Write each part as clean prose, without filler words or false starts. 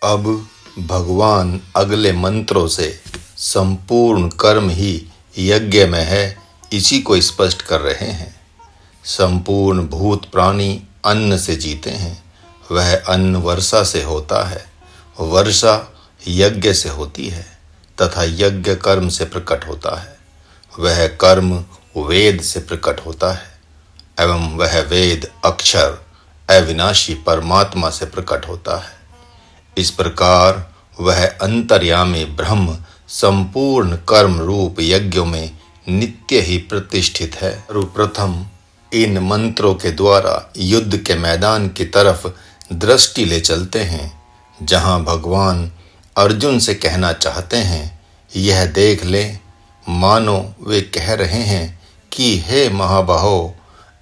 अब भगवान अगले मंत्रों से संपूर्ण कर्म ही यज्ञ में है, इसी को स्पष्ट कर रहे हैं। संपूर्ण भूत प्राणी अन्न से जीते हैं। वह अन्न वर्षा से होता है, वर्षा यज्ञ से होती है तथा यज्ञ कर्म से प्रकट होता है। वह कर्म वेद से प्रकट होता है एवं वह वेद अक्षर अविनाशी परमात्मा से प्रकट होता है। इस प्रकार वह अंतर्यामी ब्रह्म संपूर्ण कर्म रूप यज्ञों में नित्य ही प्रतिष्ठित है। सर्वप्रथम इन मंत्रों के द्वारा युद्ध के मैदान की तरफ दृष्टि ले चलते हैं, जहां भगवान अर्जुन से कहना चाहते हैं, यह देख ले, मानो वे कह रहे हैं कि हे महाबाहो,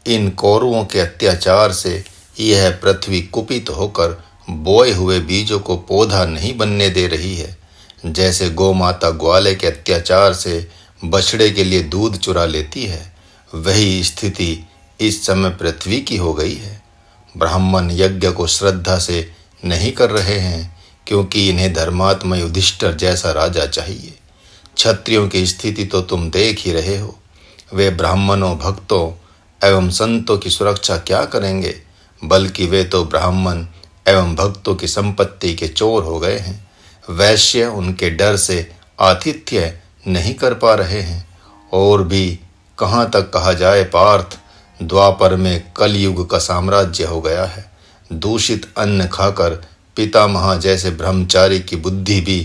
इन कौरवों के अत्याचार से यह पृथ्वी कुपित होकर बोए हुए बीजों को पौधा नहीं बनने दे रही है। जैसे गौ माता ग्वाले के अत्याचार से बछड़े के लिए दूध चुरा लेती है, वही स्थिति इस समय पृथ्वी की हो गई है। ब्राह्मण यज्ञ को श्रद्धा से नहीं कर रहे हैं, क्योंकि इन्हें धर्मात्मा युधिष्ठिर जैसा राजा चाहिए। क्षत्रियों की स्थिति तो तुम देख ही रहे हो। वे ब्राह्मणों, भक्तों एवं संतों की सुरक्षा क्या करेंगे, बल्कि वे तो ब्राह्मण एवं भक्तों की संपत्ति के चोर हो गए हैं। वैश्य उनके डर से आतिथ्य नहीं कर पा रहे हैं। और भी कहाँ तक कहा जाए पार्थ, द्वापर में कलयुग का साम्राज्य हो गया है। दूषित अन्न खाकर पितामह जैसे ब्रह्मचारी की बुद्धि भी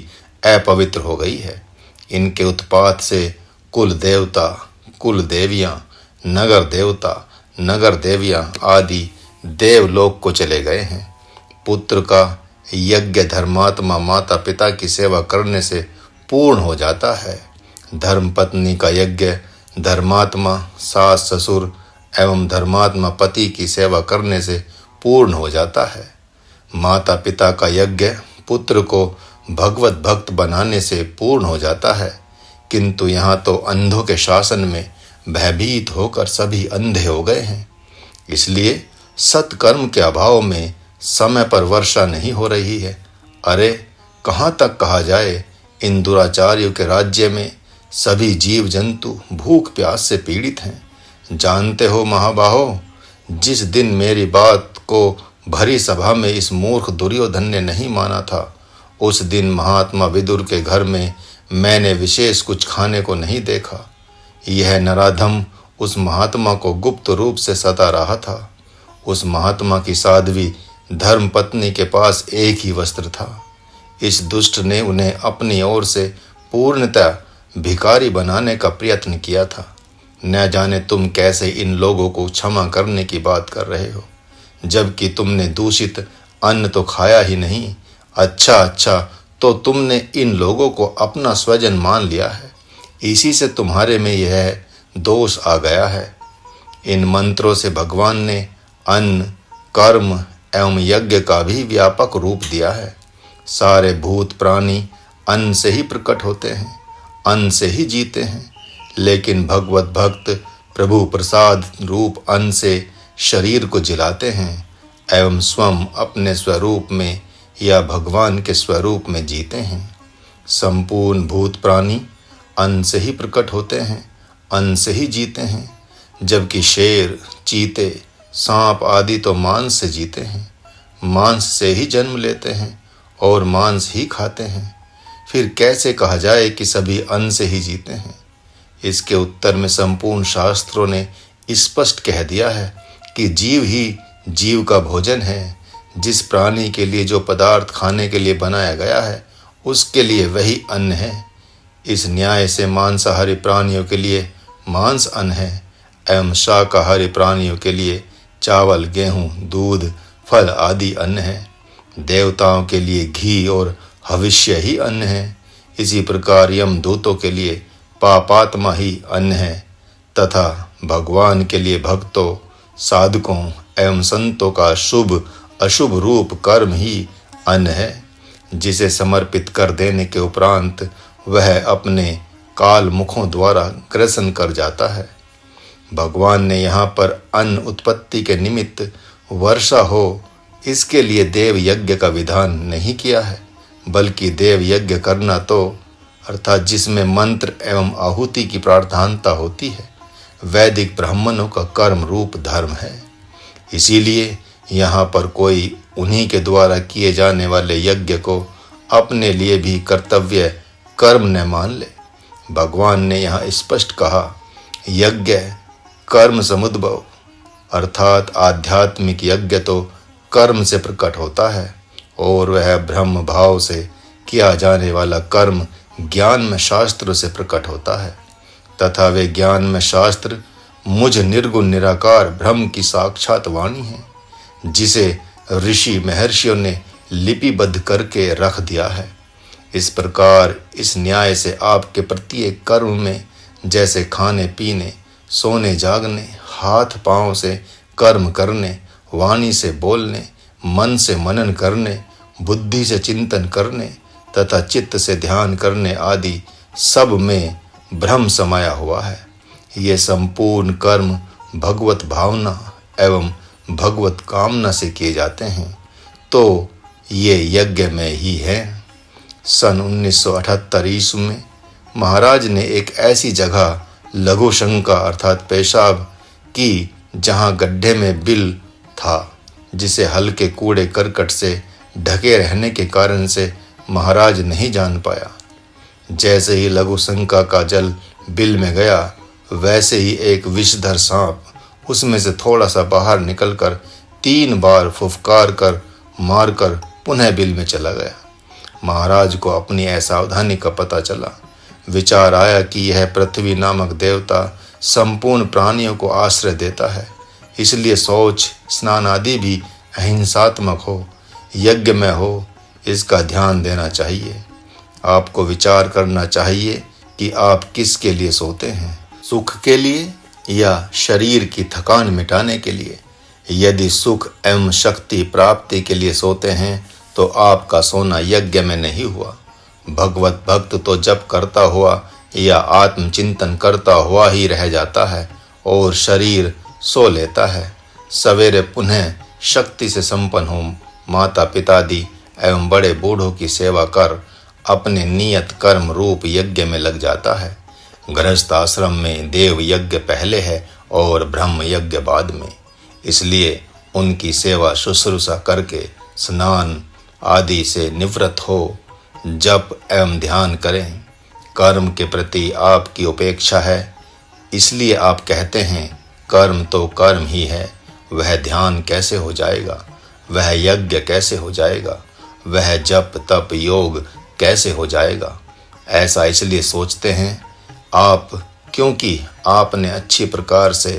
अपवित्र हो गई है। इनके उत्पात से कुल देवता, कुल देवियां, नगर देवता, नगर देवियां आदि देवलोक को चले गए हैं। पुत्र का यज्ञ धर्मात्मा माता पिता की सेवा करने से पूर्ण हो जाता है। धर्मपत्नी का यज्ञ धर्मात्मा सास ससुर एवं धर्मात्मा पति की सेवा करने से पूर्ण हो जाता है। माता पिता का यज्ञ पुत्र को भगवत भक्त बनाने से पूर्ण हो जाता है। किंतु यहाँ तो अंधों के शासन में भयभीत होकर सभी अंधे हो गए हैं। इसलिए सत्कर्म के अभाव में समय पर वर्षा नहीं हो रही है। अरे कहाँ तक कहा जाए, इन दुराचारियों के राज्य में सभी जीव जंतु भूख प्यास से पीड़ित हैं। जानते हो महाबाहो, जिस दिन मेरी बात को भरी सभा में इस मूर्ख दुर्योधन ने नहीं माना था, उस दिन महात्मा विदुर के घर में मैंने विशेष कुछ खाने को नहीं देखा। यह नराधम उस महात्मा को गुप्त रूप से सता रहा था। उस महात्मा की साध्वी धर्म पत्नी के पास एक ही वस्त्र था। इस दुष्ट ने उन्हें अपनी ओर से पूर्णतः भिखारी बनाने का प्रयत्न किया था। न जाने तुम कैसे इन लोगों को क्षमा करने की बात कर रहे हो, जबकि तुमने दूषित अन्न तो खाया ही नहीं। अच्छा, तो तुमने इन लोगों को अपना स्वजन मान लिया है। इसी से तुम्हारे में यह दोष आ गया है। इन मंत्रों से भगवान ने अन्न, कर्म एवं यज्ञ का भी व्यापक रूप दिया है। सारे भूत प्राणी अन्न से ही प्रकट होते हैं, अन्न से ही जीते हैं। लेकिन भगवत भक्त प्रभु प्रसाद रूप अन्न से शरीर को जिलाते हैं एवं स्वयं अपने स्वरूप में या भगवान के स्वरूप में जीते हैं। संपूर्ण भूत प्राणी अन्न से ही प्रकट होते हैं, अन्न से ही जीते हैं, जबकि शेर, चीते, सांप आदि तो मांस से जीते हैं, मांस से ही जन्म लेते हैं और मांस ही खाते हैं। फिर कैसे कहा जाए कि सभी अन्न से ही जीते हैं? इसके उत्तर में संपूर्ण शास्त्रों ने स्पष्ट कह दिया है कि जीव ही जीव का भोजन है। जिस प्राणी के लिए जो पदार्थ खाने के लिए बनाया गया है, उसके लिए वही अन्न है। इस न्याय से मांसाहारी प्राणियों के लिए मांस अन्न है एवं शाकाहारी प्राणियों के लिए चावल, गेहूं, दूध, फल आदि अन्न है। देवताओं के लिए घी और हविष्य ही अन्न है। इसी प्रकार यमदूतों के लिए पापात्मा ही अन्न है तथा भगवान के लिए भक्तों, साधकों एवं संतों का शुभ अशुभ रूप कर्म ही अन्न है, जिसे समर्पित कर देने के उपरांत वह अपने काल मुखों द्वारा ग्रसन कर जाता है। भगवान ने यहाँ पर अन्न उत्पत्ति के निमित्त वर्षा हो इसके लिए देव यज्ञ का विधान नहीं किया है, बल्कि देव यज्ञ करना तो अर्थात जिसमें मंत्र एवं आहुति की प्रार्थनाता होती है, वैदिक ब्राह्मणों का कर्म रूप धर्म है। इसीलिए यहाँ पर कोई उन्हीं के द्वारा किए जाने वाले यज्ञ को अपने लिए भी कर्तव्य कर्म न मान ले। भगवान ने यहाँ स्पष्ट कहा, यज्ञ कर्म समुद्भव, अर्थात आध्यात्मिक यज्ञ तो कर्म से प्रकट होता है, और वह ब्रह्म भाव से किया जाने वाला कर्म ज्ञान में शास्त्र से प्रकट होता है, तथा वे ज्ञान में शास्त्र मुझ निर्गुण निराकार ब्रह्म की साक्षात वाणी है, जिसे ऋषि महर्षियों ने लिपिबद्ध करके रख दिया है। इस प्रकार इस न्याय से आपके प्रत्येक कर्म में, जैसे खाने पीने, सोने जागने, हाथ पांव से कर्म करने, वाणी से बोलने, मन से मनन करने, बुद्धि से चिंतन करने तथा चित्त से ध्यान करने आदि सब में ब्रह्म समाया हुआ है। ये संपूर्ण कर्म भगवत भावना एवं भगवत कामना से किए जाते हैं, तो ये यज्ञ में ही है। सन 1978 ईस्वी में महाराज ने एक ऐसी जगह लघु शंका अर्थात पेशाब की जहाँ गड्ढे में बिल था, जिसे हल्के कूड़े करकट से ढके रहने के कारण से महाराज नहीं जान पाया। जैसे ही लघु शंका का जल बिल में गया, वैसे ही एक विषधर सांप उसमें से थोड़ा सा बाहर निकलकर 3 बार फुफकार कर मारकर पुनः बिल में चला गया। महाराज को अपनी असावधानी का पता चला। विचार आया कि यह पृथ्वी नामक देवता संपूर्ण प्राणियों को आश्रय देता है, इसलिए शौच स्नान आदि भी अहिंसात्मक हो, यज्ञ में हो, इसका ध्यान देना चाहिए। आपको विचार करना चाहिए कि आप किसके लिए सोते हैं, सुख के लिए या शरीर की थकान मिटाने के लिए। यदि सुख एवं शक्ति प्राप्ति के लिए सोते हैं तो आपका सोना यज्ञ में नहीं हुआ। भगवत भक्त तो जप करता हुआ या आत्मचिंतन करता हुआ ही रह जाता है और शरीर सो लेता है। सवेरे पुनः शक्ति से संपन्न हो माता पितादि एवं बड़े बूढ़ों की सेवा कर अपने नियत कर्म रूप यज्ञ में लग जाता है। गृहस्थ आश्रम में देव यज्ञ पहले है और ब्रह्म यज्ञ बाद में, इसलिए उनकी सेवा शुश्रूषा करके स्नान आदि से निवृत्त हो जप एवं ध्यान करें। कर्म के प्रति आपकी उपेक्षा है, इसलिए आप कहते हैं कर्म तो कर्म ही है, वह ध्यान कैसे हो जाएगा, वह यज्ञ कैसे हो जाएगा, वह जप तप योग कैसे हो जाएगा। ऐसा इसलिए सोचते हैं आप क्योंकि आपने अच्छी प्रकार से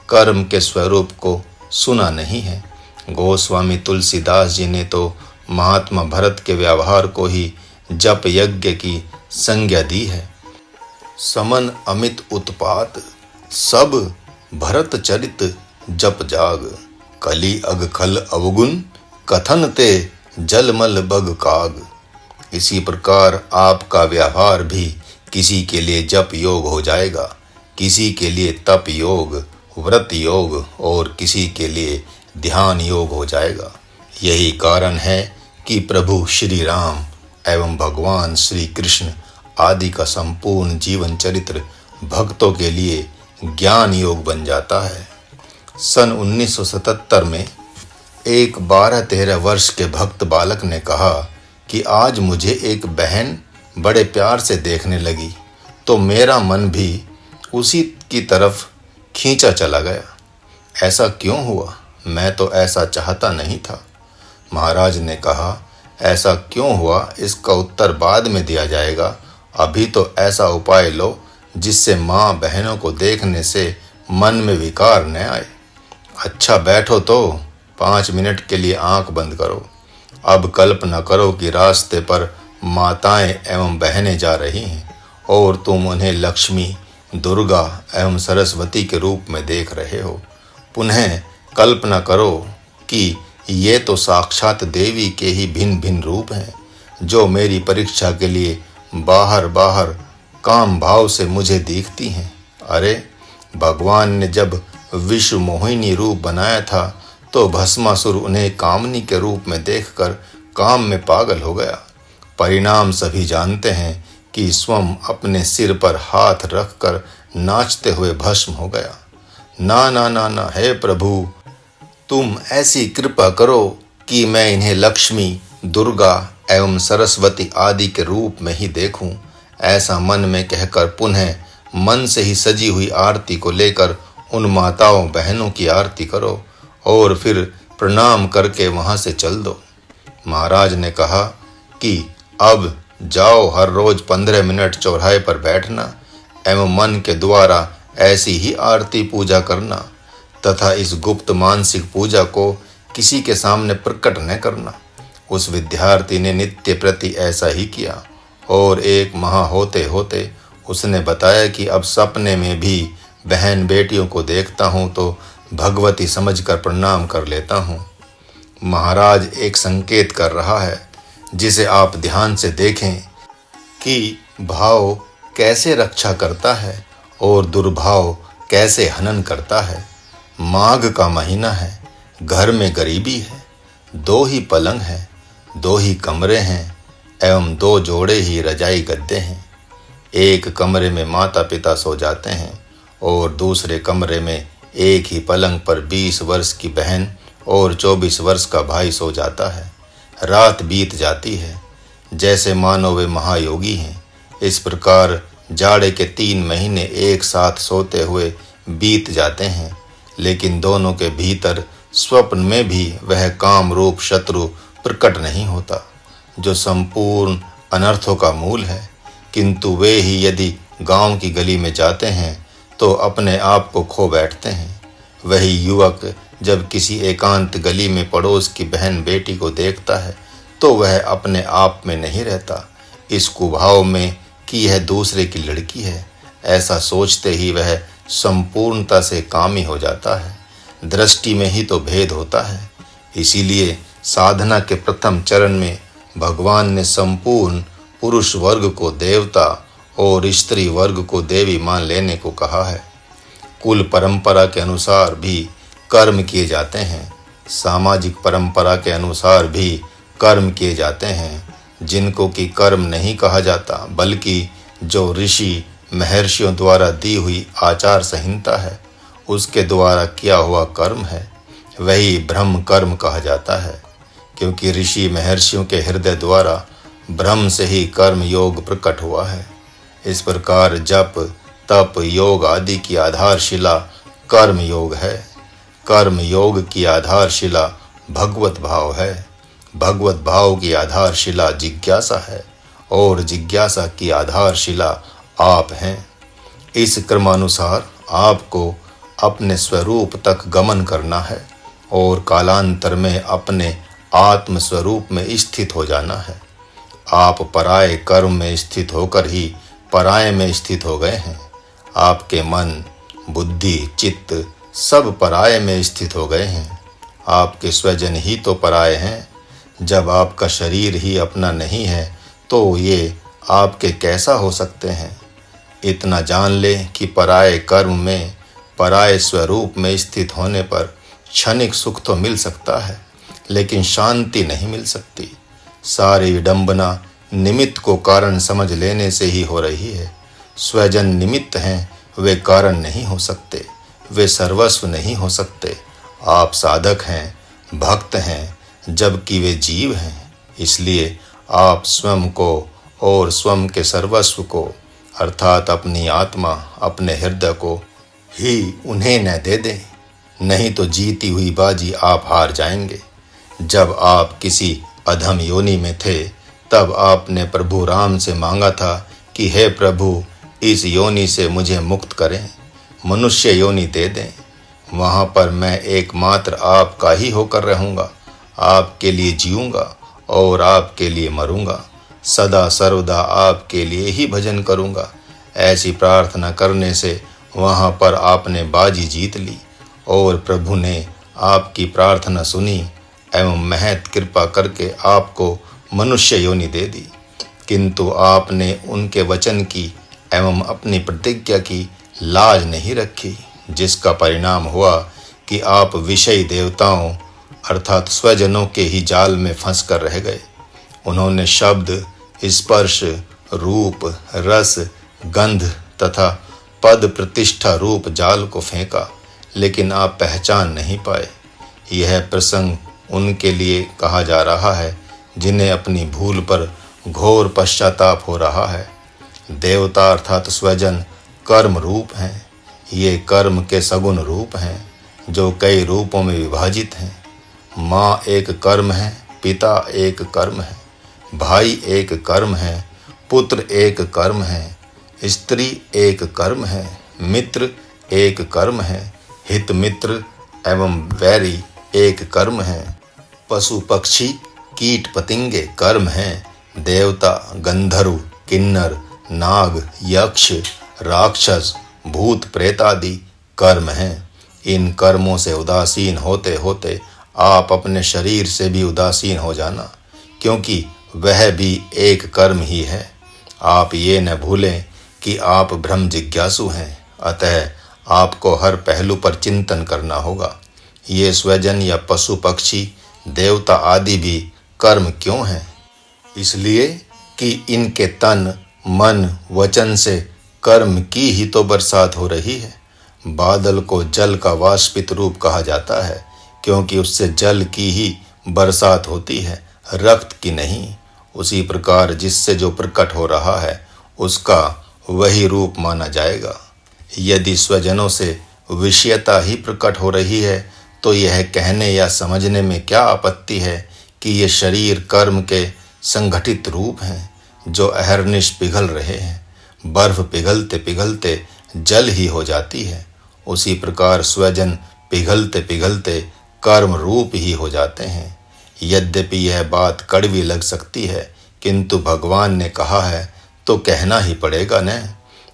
कर्म के स्वरूप को सुना नहीं है। गोस्वामी तुलसीदास जी ने तो महात्मा भरत के व्यवहार को ही जप यज्ञ की संज्ञा दी है। समन अमित उत्पात सब भरत चरित जप जाग, कली अग खल अवगुण कथन ते जलमल बग काग। इसी प्रकार आपका व्यवहार भी किसी के लिए जप योग हो जाएगा, किसी के लिए तप योग, व्रत योग और किसी के लिए ध्यान योग हो जाएगा। यही कारण है कि प्रभु श्री राम एवं भगवान श्री कृष्ण आदि का संपूर्ण जीवन चरित्र भक्तों के लिए ज्ञान योग बन जाता है। सन 1977 में एक 12-13 वर्ष के भक्त बालक ने कहा कि आज मुझे एक बहन बड़े प्यार से देखने लगी तो मेरा मन भी उसी की तरफ खींचा चला गया। ऐसा क्यों हुआ? मैं तो ऐसा चाहता नहीं था। महाराज ने कहा, ऐसा क्यों हुआ इसका उत्तर बाद में दिया जाएगा, अभी तो ऐसा उपाय लो जिससे माँ बहनों को देखने से मन में विकार न आए। अच्छा बैठो तो 5 मिनट के लिए आंख बंद करो। अब कल्पना करो कि रास्ते पर माताएं एवं बहनें जा रही हैं और तुम उन्हें लक्ष्मी, दुर्गा एवं सरस्वती के रूप में देख रहे हो। पुनः कल्पना करो कि ये तो साक्षात देवी के ही भिन्न भिन्न रूप हैं जो मेरी परीक्षा के लिए बाहर बाहर काम भाव से मुझे दिखती हैं। अरे भगवान ने जब विश्व मोहिनी रूप बनाया था तो भस्मासुर उन्हें कामनी के रूप में देखकर काम में पागल हो गया। परिणाम सभी जानते हैं कि स्वयं अपने सिर पर हाथ रखकर नाचते हुए भस्म हो गया। ना ना ना ना, हे प्रभु, तुम ऐसी कृपा करो कि मैं इन्हें लक्ष्मी, दुर्गा एवं सरस्वती आदि के रूप में ही देखूं। ऐसा मन में कहकर पुनः मन से ही सजी हुई आरती को लेकर उन माताओं बहनों की आरती करो और फिर प्रणाम करके वहां से चल दो। महाराज ने कहा कि अब जाओ, हर रोज 15 मिनट चौराहे पर बैठना एवं मन के द्वारा ऐसी ही आरती पूजा करना तथा इस गुप्त मानसिक पूजा को किसी के सामने प्रकट न करना। उस विद्यार्थी ने नित्य प्रति ऐसा ही किया और एक माह होते होते उसने बताया कि अब सपने में भी बहन बेटियों को देखता हूँ तो भगवती समझकर प्रणाम कर लेता हूँ। महाराज एक संकेत कर रहा है जिसे आप ध्यान से देखें कि भाव कैसे रक्षा करता है और दुर्भाव कैसे हनन करता है। माघ का महीना है, घर में गरीबी है, 2 ही पलंग हैं, 2 ही कमरे हैं एवं 2 जोड़े ही रजाई गद्दे हैं। एक कमरे में माता पिता सो जाते हैं और दूसरे कमरे में एक ही पलंग पर 20 वर्ष की बहन और 24 वर्ष का भाई सो जाता है। रात बीत जाती है जैसे मानो वे महायोगी हैं। इस प्रकार जाड़े के 3 महीने एक साथ सोते हुए बीत जाते हैं, लेकिन दोनों के भीतर स्वप्न में भी वह काम रूप शत्रु प्रकट नहीं होता जो संपूर्ण अनर्थों का मूल है। किंतु वे ही यदि गांव की गली में जाते हैं तो अपने आप को खो बैठते हैं। वही युवक जब किसी एकांत गली में पड़ोस की बहन बेटी को देखता है तो वह अपने आप में नहीं रहता, इस कुभाव में कि यह दूसरे की लड़की है। ऐसा सोचते ही वह संपूर्णता से कामी हो जाता है। दृष्टि में ही तो भेद होता है। इसीलिए साधना के प्रथम चरण में भगवान ने संपूर्ण पुरुष वर्ग को देवता और स्त्री वर्ग को देवी मान लेने को कहा है। कुल परंपरा के अनुसार भी कर्म किए जाते हैं, सामाजिक परंपरा के अनुसार भी कर्म किए जाते हैं, जिनको कि कर्म नहीं कहा जाता बल्कि जो ऋषि महर्षियों द्वारा दी हुई आचार संहिता है उसके द्वारा किया हुआ कर्म है, वही ब्रह्म कर्म कहा जाता है। क्योंकि ऋषि महर्षियों के हृदय द्वारा ब्रह्म से ही कर्म योग प्रकट हुआ है। इस प्रकार जप तप योग आदि की आधारशिला कर्म योग है। कर्म योग की आधारशिला भगवत भाव है। भगवत भाव की आधारशिला जिज्ञासा है और जिज्ञासा की आधारशिला आप हैं। इस क्रमानुसार आपको अपने स्वरूप तक गमन करना है और कालांतर में अपने आत्म स्वरूप में स्थित हो जाना है। आप पराये कर्म में स्थित होकर ही पराये में स्थित हो गए हैं। आपके मन बुद्धि चित्त सब पराये में स्थित हो गए हैं। आपके स्वजन ही तो पराये हैं। जब आपका शरीर ही अपना नहीं है तो ये आपके कैसा हो सकते हैं। इतना जान ले कि पराये कर्म में पराये स्वरूप में स्थित होने पर क्षणिक सुख तो मिल सकता है लेकिन शांति नहीं मिल सकती। सारी विडंबना निमित्त को कारण समझ लेने से ही हो रही है। स्वजन निमित्त हैं, वे कारण नहीं हो सकते, वे सर्वस्व नहीं हो सकते। आप साधक हैं, भक्त हैं, जबकि वे जीव हैं। इसलिए आप स्वयं को और स्वयं के सर्वस्व को अर्थात अपनी आत्मा अपने हृदय को ही उन्हें न दे दें, नहीं तो जीती हुई बाजी आप हार जाएंगे। जब आप किसी अधम योनि में थे तब आपने प्रभु राम से मांगा था कि हे प्रभु इस योनि से मुझे मुक्त करें, मनुष्य योनि दे दें। वहाँ पर मैं एकमात्र आपका ही होकर रहूँगा, आपके लिए जीऊँगा और आपके लिए मरूँगा, सदा सर्वदा आपके लिए ही भजन करूँगा। ऐसी प्रार्थना करने से वहाँ पर आपने बाजी जीत ली और प्रभु ने आपकी प्रार्थना सुनी एवं महत कृपा करके आपको मनुष्य योनि दे दी। किंतु आपने उनके वचन की एवं अपनी प्रतिज्ञा की लाज नहीं रखी, जिसका परिणाम हुआ कि आप विषयी देवताओं अर्थात स्वजनों के ही जाल में फंस कर रह गए। उन्होंने शब्द, स्पर्श, रूप, रस, गंध तथा पद प्रतिष्ठा रूप जाल को फेंका, लेकिन आप पहचान नहीं पाए। यह प्रसंग उनके लिए कहा जा रहा है जिन्हें अपनी भूल पर घोर पश्चाताप हो रहा है। देवता अर्थात स्वजन कर्म रूप हैं। ये कर्म के सगुण रूप हैं जो कई रूपों में विभाजित हैं। माँ एक कर्म है, पिता एक कर्म है, भाई एक कर्म है, पुत्र एक कर्म है, स्त्री एक कर्म है, मित्र एक कर्म है, हित मित्र एवं वैरी एक कर्म है, पशु पक्षी कीट पतिंगे कर्म हैं, देवता गंधर्व किन्नर नाग यक्ष राक्षस भूत प्रेत आदि कर्म हैं। इन कर्मों से उदासीन होते होते आप अपने शरीर से भी उदासीन हो जाना, क्योंकि वह भी एक कर्म ही है। आप ये न भूलें कि आप ब्रह्म जिज्ञासु हैं, अतः आपको हर पहलू पर चिंतन करना होगा। ये स्वजन या पशु पक्षी देवता आदि भी कर्म क्यों हैं? इसलिए कि इनके तन मन वचन से कर्म की ही तो बरसात हो रही है। बादल को जल का वाष्पित रूप कहा जाता है, क्योंकि उससे जल की ही बरसात होती है, रक्त की नहीं। उसी प्रकार जिससे जो प्रकट हो रहा है उसका वही रूप माना जाएगा। यदि स्वजनों से विषयता ही प्रकट हो रही है तो यह कहने या समझने में क्या आपत्ति है कि ये शरीर कर्म के संगठित रूप हैं जो अहर्निश पिघल रहे हैं। बर्फ पिघलते पिघलते जल ही हो जाती है, उसी प्रकार स्वजन पिघलते पिघलते कर्म रूप ही हो जाते हैं। यद्यपि यह बात कड़वी लग सकती है, किंतु भगवान ने कहा है तो कहना ही पड़ेगा न।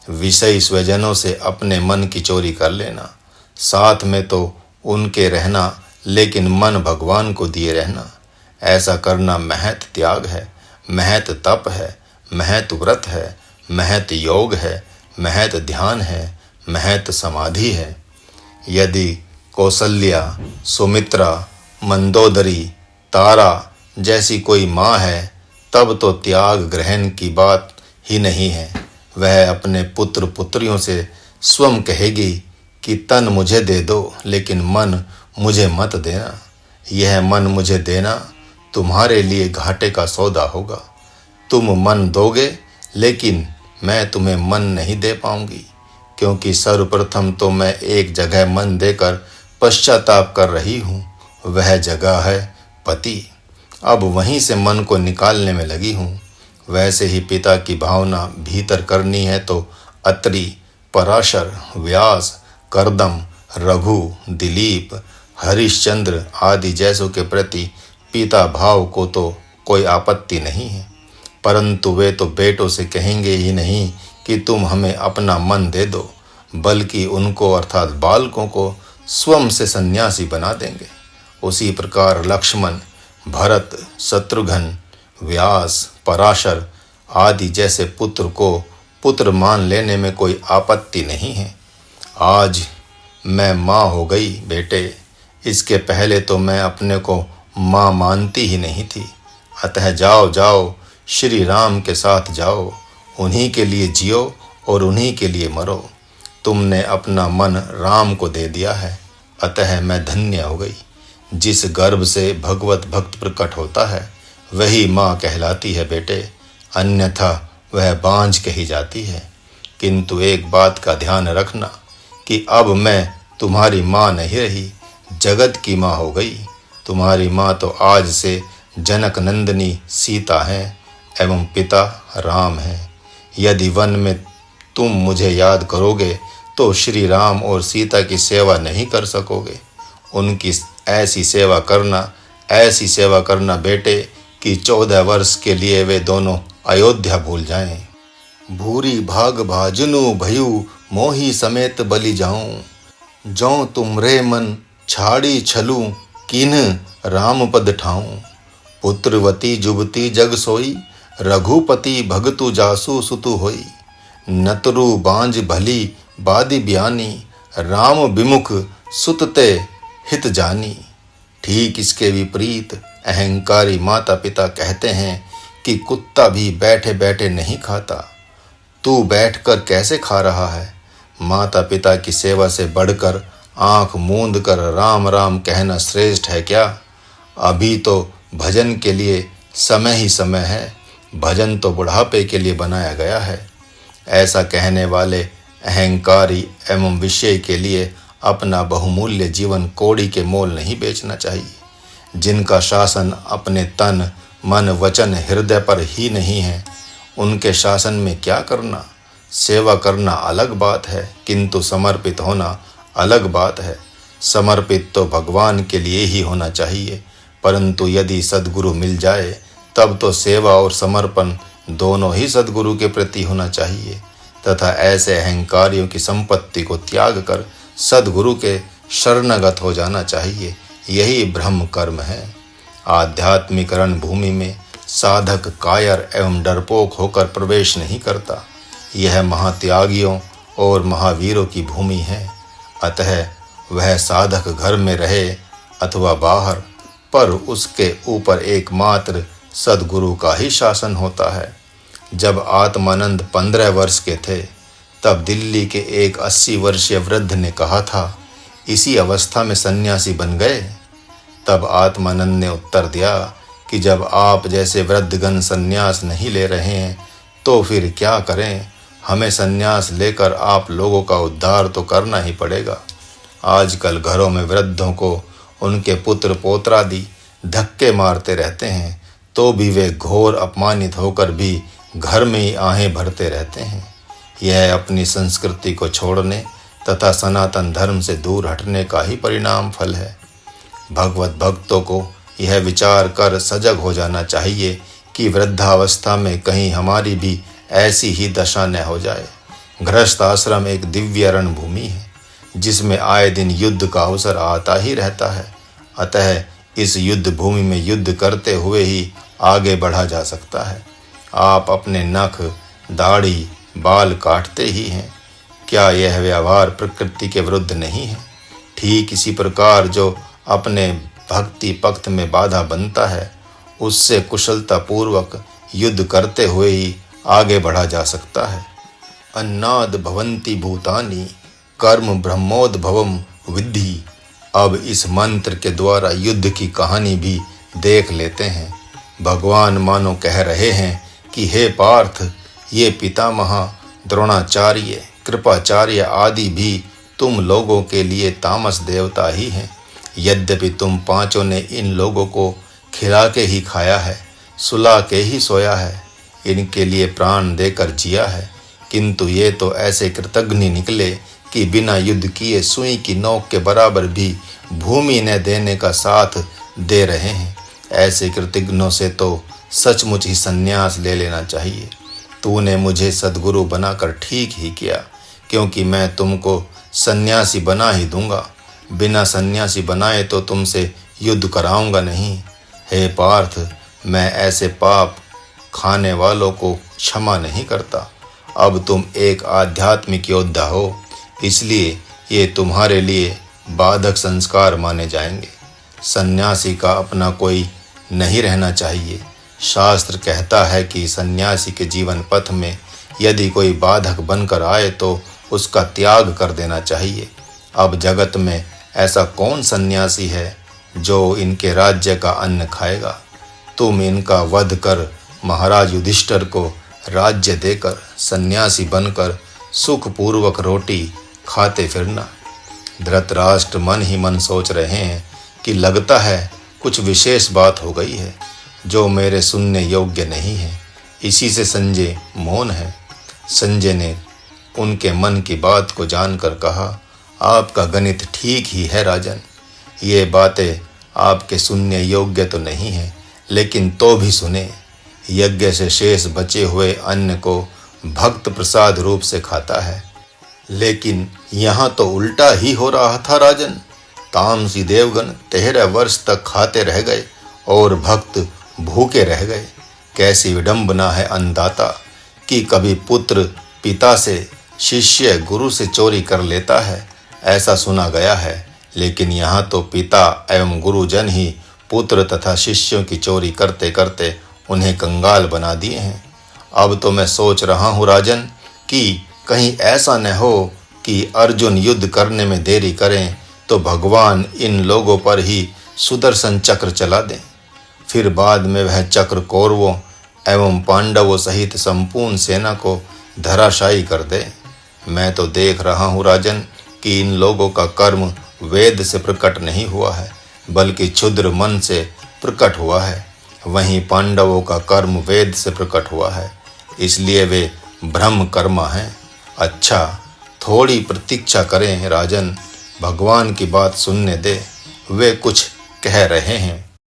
विषय स्वजनों से अपने मन की चोरी कर लेना, साथ में तो उनके रहना, लेकिन मन भगवान को दिए रहना, ऐसा करना महत त्याग है, महत तप है, महत व्रत है, महत योग है, महत ध्यान है, महत समाधि है। यदि कौसल्या, सुमित्रा, मंदोदरी, तारा जैसी कोई माँ है तब तो त्याग ग्रहण की बात ही नहीं है। वह अपने पुत्र पुत्रियों से स्वयं कहेगी कि तन मुझे दे दो, लेकिन मन मुझे मत देना। यह मन मुझे देना तुम्हारे लिए घाटे का सौदा होगा। तुम मन दोगे, लेकिन मैं तुम्हें मन नहीं दे पाऊंगी, क्योंकि सर्वप्रथम तो मैं एक जगह मन देकर पश्चाताप कर रही हूँ। वह जगह है पति। अब वहीं से मन को निकालने में लगी हूँ। वैसे ही पिता की भावना भीतर करनी है तो अत्रि, पराशर, व्यास, करदम, रघु, दिलीप, हरिश्चंद्र आदि जैसों के प्रति पिता भाव को तो कोई आपत्ति नहीं है, परंतु वे तो बेटों से कहेंगे ही नहीं कि तुम हमें अपना मन दे दो, बल्कि उनको अर्थात बालकों को स्वयं से सन्यासी बना देंगे। उसी प्रकार लक्ष्मण, भरत, शत्रुघ्न, व्यास, पराशर आदि जैसे पुत्र को पुत्र मान लेने में कोई आपत्ति नहीं है। आज मैं माँ हो गई बेटे, इसके पहले तो मैं अपने को माँ मानती ही नहीं थी। अतः जाओ जाओ, श्री राम के साथ जाओ, उन्हीं के लिए जियो और उन्हीं के लिए मरो। तुमने अपना मन राम को दे दिया है, अतः मैं धन्य हो गई। जिस गर्भ से भगवत भक्त प्रकट होता है वही माँ कहलाती है बेटे, अन्यथा वह बांझ कही जाती है। किंतु एक बात का ध्यान रखना कि अब मैं तुम्हारी माँ नहीं रही, जगत की माँ हो गई। तुम्हारी माँ तो आज से जनक नंदिनी सीता है एवं पिता राम है। यदि वन में तुम मुझे याद करोगे तो श्री राम और सीता की सेवा नहीं कर सकोगे। उनकी ऐसी सेवा करना बेटे कि 14 वर्ष के लिए वे दोनों अयोध्या भूल जाएं। भूरी भाग भाजनु भयु मोही समेत बलि जाऊं। जौ तुम रे मन छाड़ी छलू किन राम पद ठाऊं। पुत्रवती जुबती जग सोई रघुपति भगतु जासु सुतु होई। नतरु बांझ भली बादि ब्यानी राम विमुख सुतते हित जानी। ठीक इसके विपरीत अहंकारी माता पिता कहते हैं कि कुत्ता भी बैठे बैठे नहीं खाता, तू बैठकर कैसे खा रहा है। माता पिता की सेवा से बढ़कर आंख मूंद कर राम राम कहना श्रेष्ठ है क्या। अभी तो भजन के लिए समय ही समय है, भजन तो बुढ़ापे के लिए बनाया गया है। ऐसा कहने वाले अहंकारी एवं विषय के लिए अपना बहुमूल्य जीवन कौड़ी के मोल नहीं बेचना चाहिए। जिनका शासन अपने तन मन वचन हृदय पर ही नहीं है, उनके शासन में क्या करना। सेवा करना अलग बात है, किंतु समर्पित होना अलग बात है। समर्पित तो भगवान के लिए ही होना चाहिए, परंतु यदि सद्गुरु मिल जाए तब तो सेवा और समर्पण दोनों ही सद्गुरु के प्रति होना चाहिए तथा ऐसे अहंकारियों की संपत्ति को त्याग कर सद्गुरु के शरणगत हो जाना चाहिए। यही ब्रह्म कर्म है। आध्यात्मिकरण भूमि में साधक कायर एवं डरपोक होकर प्रवेश नहीं करता। यह महात्यागियों और महावीरों की भूमि है। अतः वह साधक घर में रहे अथवा बाहर, पर उसके ऊपर एकमात्र सद्गुरु का ही शासन होता है। जब आत्मानंद 15 वर्ष के थे तब दिल्ली के एक 80 वर्षीय वृद्ध ने कहा था, इसी अवस्था में सन्यासी बन गए। तब आत्मानंद ने उत्तर दिया कि जब आप जैसे वृद्धगण सन्यास नहीं ले रहे हैं तो फिर क्या करें। हमें सन्यास लेकर आप लोगों का उद्धार तो करना ही पड़ेगा। आजकल घरों में वृद्धों को उनके पुत्र पोत्रादि धक्के मारते रहते हैं, तो भी वे घोर अपमानित होकर भी घर में ही आहें भरते रहते हैं। यह अपनी संस्कृति को छोड़ने तथा सनातन धर्म से दूर हटने का ही परिणाम फल है। भगवत भक्तों को यह विचार कर सजग हो जाना चाहिए कि वृद्धावस्था में कहीं हमारी भी ऐसी ही दशा न हो जाए। गृहस्थ आश्रम एक दिव्य रणभूमि है जिसमें आए दिन युद्ध का अवसर आता ही रहता है। अतः इस युद्ध भूमि में युद्ध करते हुए ही आगे बढ़ा जा सकता है। आप अपने नख दाढ़ी बाल काटते ही हैं, क्या यह व्यवहार प्रकृति के विरुद्ध नहीं है। ठीक इसी प्रकार जो अपने भक्ति पक्ष में बाधा बनता है, उससे कुशलता पूर्वक युद्ध करते हुए ही आगे बढ़ा जा सकता है। अन्नाद भवन्ति भूतानि कर्म ब्रह्मोद्भवम विद्धि। अब इस मंत्र के द्वारा युद्ध की कहानी भी देख लेते हैं। भगवान मानो कह रहे हैं कि हे पार्थ, ये पितामह द्रोणाचार्य कृपाचार्य आदि भी तुम लोगों के लिए तामस देवता ही हैं। यद्यपि तुम पांचों ने इन लोगों को खिला के ही खाया है, सुला के ही सोया है, इनके लिए प्राण देकर जिया है, किंतु ये तो ऐसे कृतघ्न निकले कि बिना युद्ध किए सुई की नोक के बराबर भी भूमि न देने का साथ दे रहे हैं। ऐसे कृतघ्नों से तो सचमुच ही संन्यास ले लेना चाहिए। तूने मुझे सद्गुरु बनाकर ठीक ही किया, क्योंकि मैं तुमको सन्यासी बना ही दूंगा। बिना सन्यासी बनाए तो तुमसे युद्ध कराऊंगा नहीं। हे पार्थ, मैं ऐसे पाप खाने वालों को क्षमा नहीं करता। अब तुम एक आध्यात्मिक योद्धा हो, इसलिए ये तुम्हारे लिए बाधक संस्कार माने जाएंगे। सन्यासी का अपना कोई नहीं रहना चाहिए। शास्त्र कहता है कि सन्यासी के जीवन पथ में यदि कोई बाधक बनकर आए तो उसका त्याग कर देना चाहिए। अब जगत में ऐसा कौन सन्यासी है जो इनके राज्य का अन्न खाएगा। तुम इनका वध कर महाराज युधिष्ठिर को राज्य देकर सन्यासी बनकर सुखपूर्वक रोटी खाते फिरना। धृतराष्ट्र मन ही मन सोच रहे हैं कि लगता है कुछ विशेष बात हो गई है जो मेरे सुनने योग्य नहीं है। इसी से संजय मौन है। संजय ने उनके मन की बात को जानकर कहा, आपका गणित ठीक ही है राजन। ये बातें आपके सुनने योग्य तो नहीं है, लेकिन तो भी सुने। यज्ञ से शेष बचे हुए अन्न को भक्त प्रसाद रूप से खाता है, लेकिन यहाँ तो उल्टा ही हो रहा था राजन। तामसी देवगण 13 वर्ष तक खाते रह गए और भक्त भूखे रह गए। कैसी विडंबना है अन्नदाता कि कभी पुत्र पिता से, शिष्य गुरु से चोरी कर लेता है। ऐसा सुना गया है लेकिन यहाँ तो पिता एवं गुरुजन ही पुत्र तथा शिष्यों की चोरी करते करते उन्हें कंगाल बना दिए हैं। अब तो मैं सोच रहा हूँ राजन कि कहीं ऐसा न हो कि अर्जुन युद्ध करने में देरी करें तो भगवान इन लोगों पर ही सुदर्शन चक्र चला दें, फिर बाद में वह चक्र कौरवों एवं पांडवों सहित संपूर्ण सेना को धराशायी कर दे। मैं तो देख रहा हूँ राजन कि इन लोगों का कर्म वेद से प्रकट नहीं हुआ है, बल्कि क्षुद्र मन से प्रकट हुआ है। वहीं पांडवों का कर्म वेद से प्रकट हुआ है, इसलिए वे ब्रह्म कर्मा हैं। अच्छा, थोड़ी प्रतीक्षा करें राजन, भगवान की बात सुनने दे, वे कुछ कह रहे हैं।